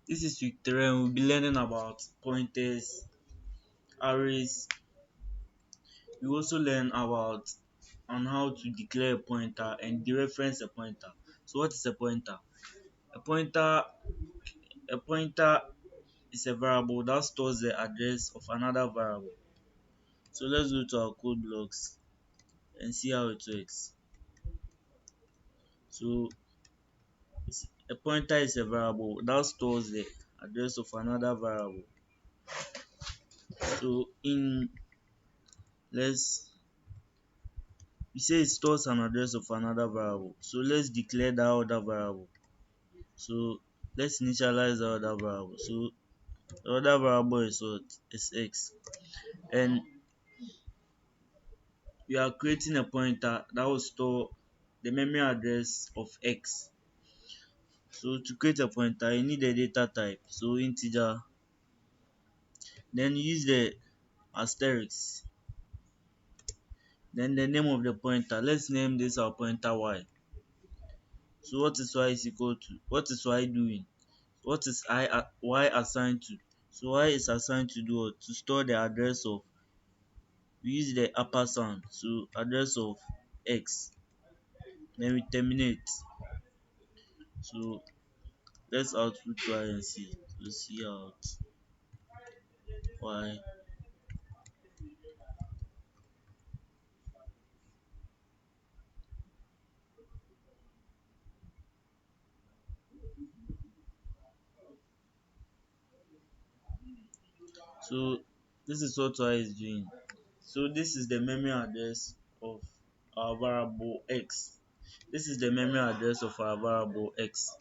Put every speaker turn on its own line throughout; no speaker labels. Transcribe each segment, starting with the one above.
This is week 3 and we'll be learning about pointers, arrays. We also learn about on how to declare a pointer and dereference a pointer. So what is a pointer? A pointer a pointer is a variable that stores the address of another variable. So let's go to our code blocks and see how it works. So a pointer is a variable that stores the address of another variable. So in let's we say it stores an address of another variable. So let's declare that other variable. So let's initialize the other variable. So the other variable is what? Is x. And we are creating a pointer that will store the memory address of x. So to create a pointer, you need a data type. So integer. Then use the asterisk. Then the name of the pointer. Let's name this our pointer y. So what is y is equal to? What is y doing? What is y assigned to? So y is assigned to do what? To store the address of, we use the upper sound, so address of x. Then we terminate. So let's output y and see. So see out y. So this is what y is doing. So this is the memory address of our variable x. This is the memory address of our variable x.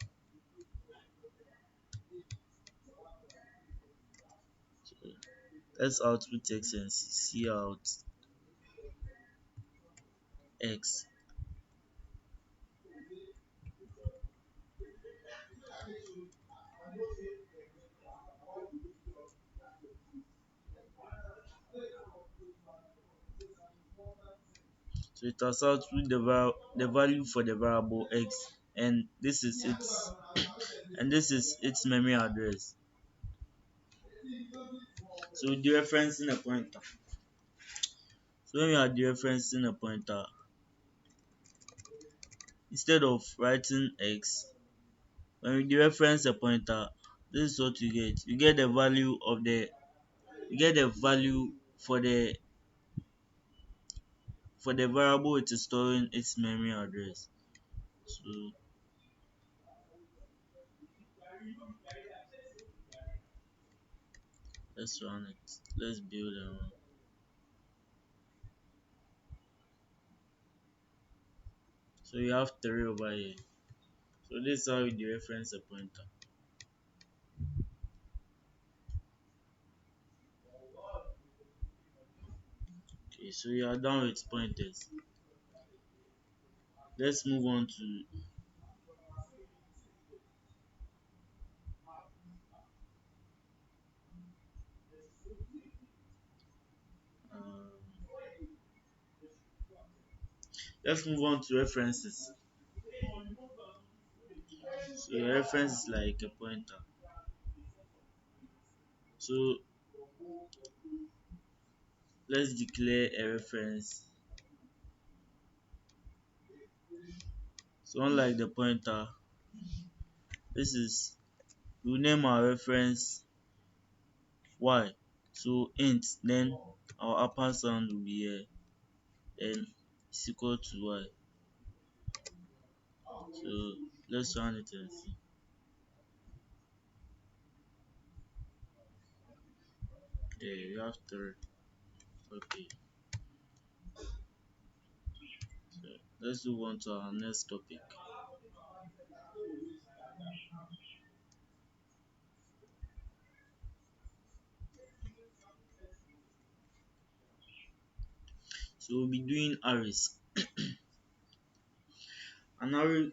So let's output x and see out x. So it has output the value for the variable x, and this is its memory address. So dereferencing a pointer. So when we are dereferencing a pointer, instead of writing x, when we dereference a pointer, this is what you get. You get the value of the you get the value for the variable it is storing its memory address. So let's run it. Let's build and run. So you have 3 over here. So this is how you dereference a pointer. Okay, so you are done with pointers. Let's move on to um, references. So a reference is like a pointer. So let's declare a reference. So unlike the pointer, this is we name our reference y. So int, then our upper sound will be here, then it's equal to y. So let's run it and see. Yeah, you have three. Okay. So let's move on to our next topic. So we'll be doing arrays. An array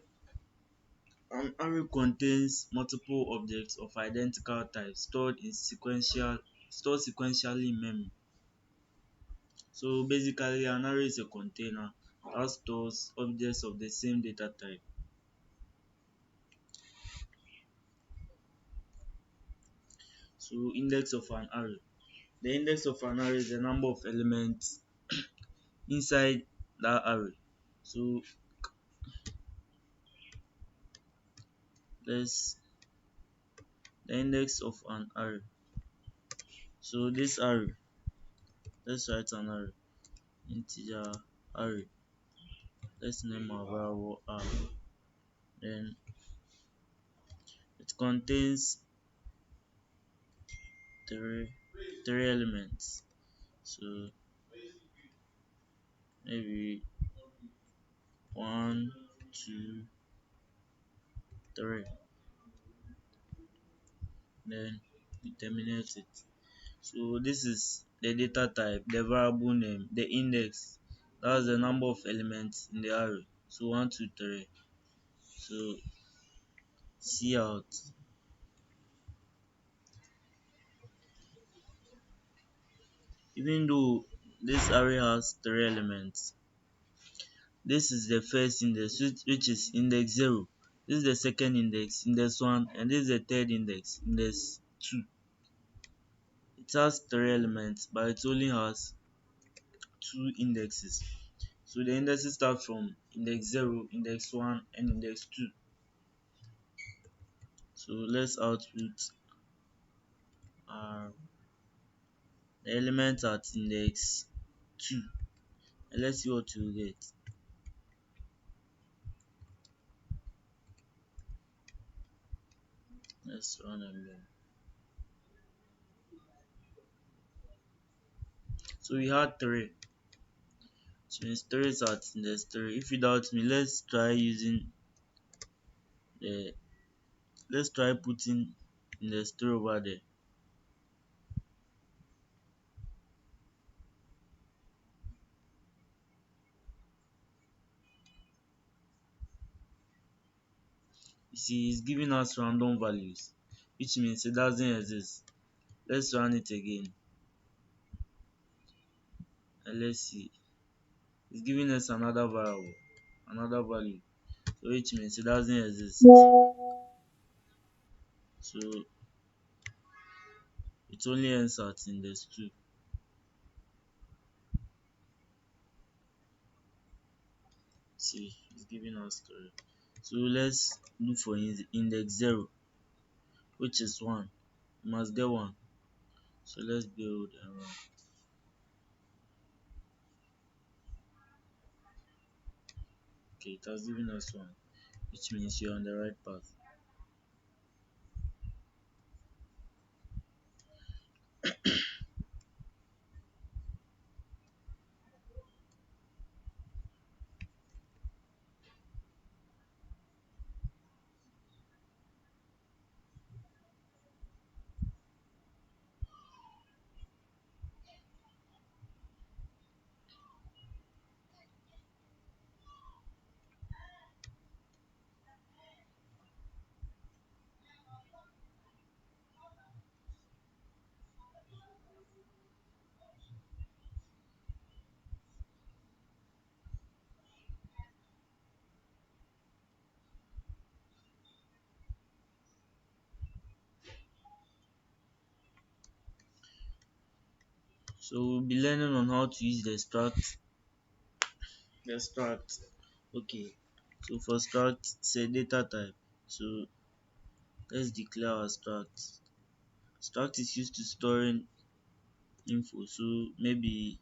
An array contains multiple objects of identical type stored sequentially in memory. So basically an array is a container that stores objects of the same data type. So index of an array. The index of an array is the number of elements inside that array. So let's the index of an array. So this array, let's write an array, integer array. Let's name our variable r. Then it contains three three elements. So maybe one, two, three. Then we terminate it. So this is the data type, the variable name, the index. That's the number of elements in the array. So one, two, three. So see out. Even though this array has three elements, this is the first index, which is index 0. This is the second index, index 1, and this is the third index, index 2. It has three elements, but it only has two indexes. So the indexes start from index 0, index 1, and index 2. So let's output the elements at index 2. And let's see what we get. Let's run again. So we had 3. So means 3 is at index 3. If you doubt me, the let's try putting index 3 over there. You see, it's giving us random values, which means it doesn't exist. Let's run it again and let's see. It's giving us another variable, another value, so which means it doesn't exist. So it only ends at index 2. See, it's giving us 3. So let's look for index 0, which is 1. We must get 1. So let's build and run. Okay, it has given us 1, which means you're on the right path. So we'll be learning on how to use the struct. The struct. Okay. So for struct, say data type. So let's declare our struct. Struct is used to storing info. So maybe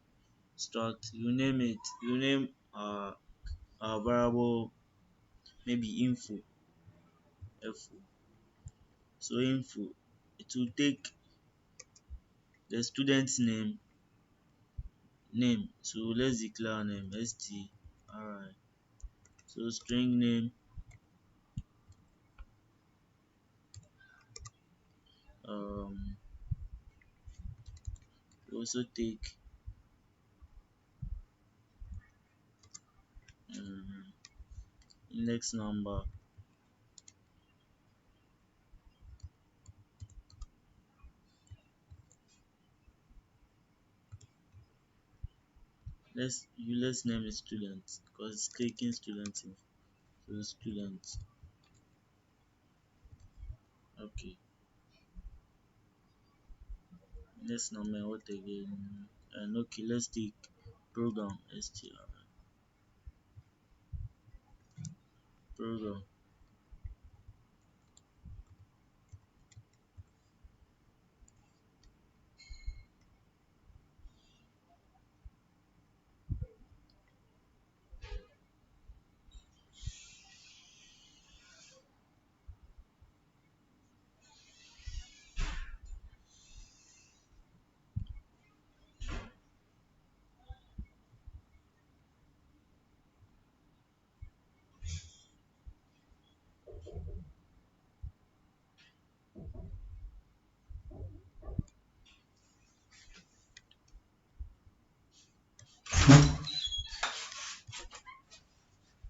struct, you name it. You name our variable maybe info. Info. So info. It will take the student's name. So let's declare name st. Alright. So string name. Um, we also take um, index number. Let's name it student because it's taking student info. So student. Okay. Next number what again? And okay, let's take program str program.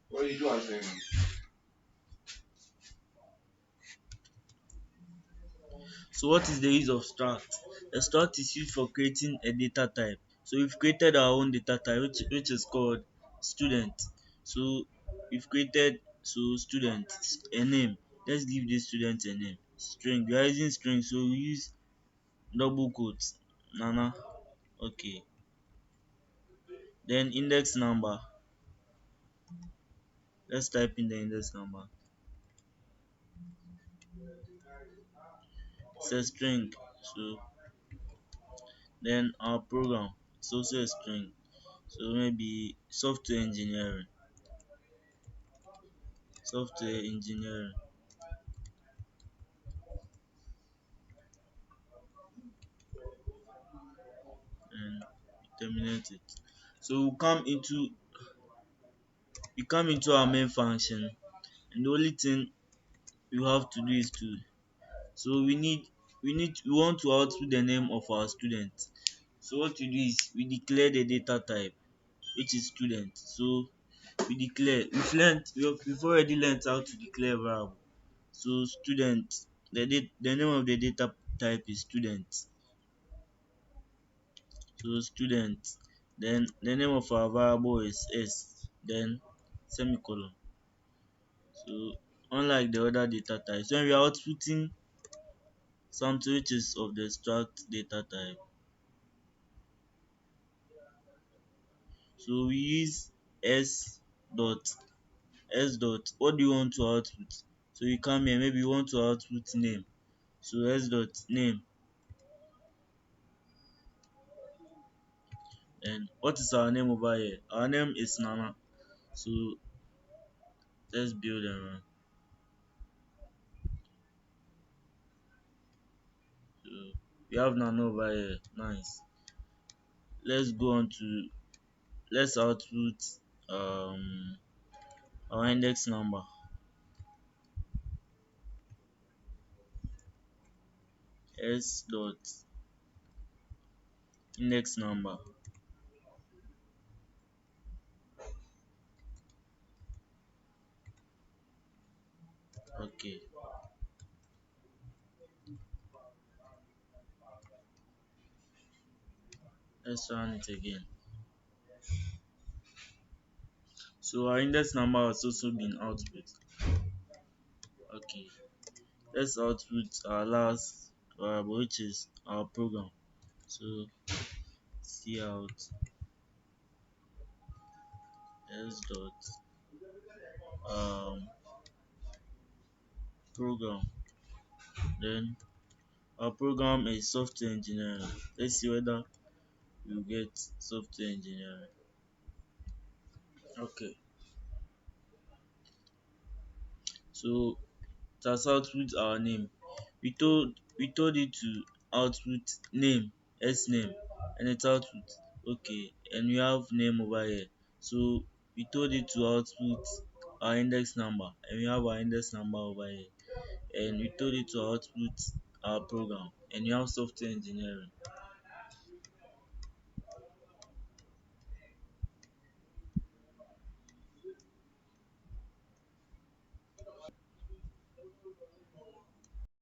What you do, I say?
So what is the use of struct? A struct is used for creating a data type. So we've created our own data type which is called student. So we've created so student a name. Let's give this student a name. String. We are using string, so we use double quotes. Nana. Okay. Then index number. Let's type in the index number. It's a string. So then our program. It's also a string. So maybe software engineering. Software engineering. And terminate it. So we come into our main function, and the only thing you have to do is to so we want to output the name of our student. So what we do is we declare the data type, which is student. So we declare we've already learned how to declare variable. So student, the name of the data type is student. So student, then the name of our variable is s, then semicolon. So unlike the other data types, when we are outputting something which is of the struct data type, so we use s dot what do you want to output? So you come here, maybe you want to output name. So s dot name, and what is our name over here? Our name is Nana. So let's build and run. So we have Nana over here. Nice. Let's go on to let's output um our index number. S dot index number. Okay, let's run it again. So our index number has also been output. Okay, let's output our last variable, which is our program. So see out s dot um program. Then our program is software engineering. Let's see whether you get software engineering. Okay, so it has output our name. We told it to output name, s name, and it output. Okay, and we have name over here. So we told it to output our index number, and we have our index number over here. And we told it to output our program, and we have software engineering.